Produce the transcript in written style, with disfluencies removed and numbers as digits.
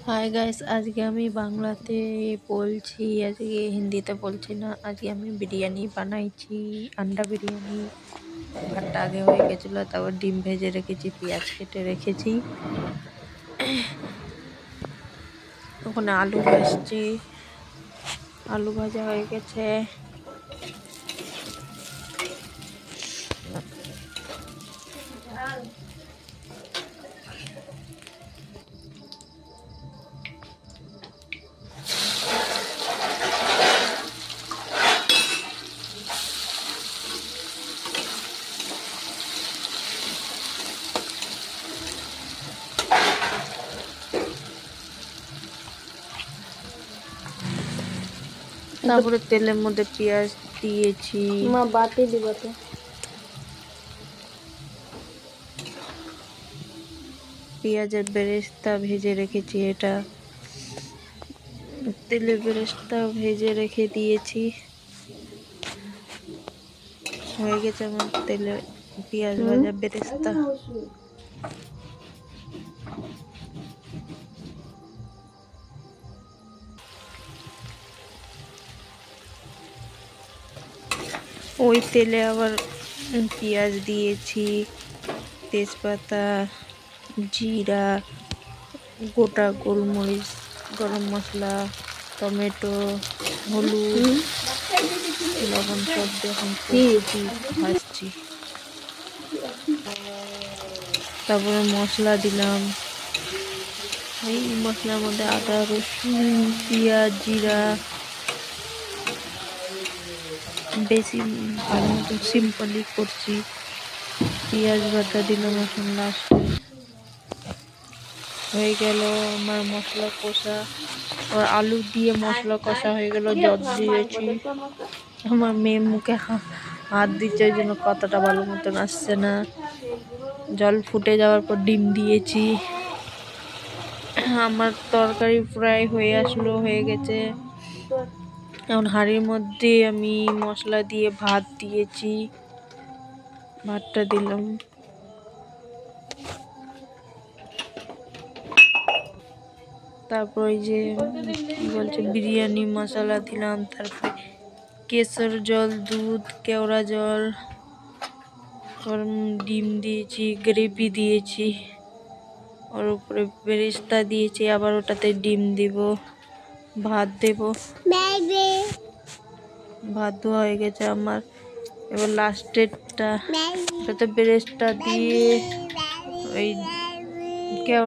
Hi guys, আজকে আমি বাংলাতে বলছি, আজকে হিন্দিতে বলছি না। আজকে আমি বিরিয়ানি বানাইছি, আন্ডা বিরিয়ানি। ভাতটা আগে হয়ে গেছিলো, তারপর ডিম ভেজে রেখেছি, পেঁয়াজ কেটে রেখেছি। ওখানে আলু ভাজছি, আলু ভাজা হয়ে গেছে। তারপরে তেলের মধ্যে পেঁয়াজ দিয়েছি। মা বাটি দিবা তো। পেঁয়াজের বেরেস্তা ভেজে রেখেছি, এটা তেলে বেরেস্তা ভেজে রেখে দিয়েছি। হয়ে গেছে আমার তেলে পেঁয়াজ ভাজা বেরেস্তা। ওই তেলে আবার পেঁয়াজ দিয়েছি, তেজপাতা, জিরা, গোটা গোলমরিচ, গরম মশলা, টমেটো, হলুদ, লবণ সব যখন ভাজছি। তারপরে মশলা দিলাম। এই মশলার মধ্যে আদা, রসুন, পেঁয়াজ, জিরা, বেশি ভালো মতো সিম্পলি করছি। পেঁয়াজ বাটা দিলাম এখন লাস্টে। হয়ে গেল আমার মশলা কষা, আর আলু দিয়ে মশলা কষা হয়ে গেল। জল দিয়েছি, আমার মেয়ে মুখে হাত দিচ্ছে, ওই জন্য কতটা ভালো মতন আসছে না। জল ফুটে যাওয়ার পর ডিম দিয়েছি। আমার তরকারি প্রায় হয়ে আসলো, হয়ে গেছে। এখন হাঁড়ির মধ্যে আমি মশলা দিয়ে ভাত দিয়েছি, ভাতটা দিলাম। তারপর ওই যে কি বলছে বিরিয়ানি মশলা দিলাম, তারপরে কেশর জল, দুধ, কেওড়া জল, ডিম দিয়েছি, গ্রেভি দিয়েছি, ওর উপরে বেরেস্তা দিয়েছি, আবার ওটাতে ডিম দিব, ভাত দেব। ভাত দেওয়া হয়ে গেছে আমার। এবার লাস্টেরটা ওটাতে বেরেস্তা দিয়ে ওই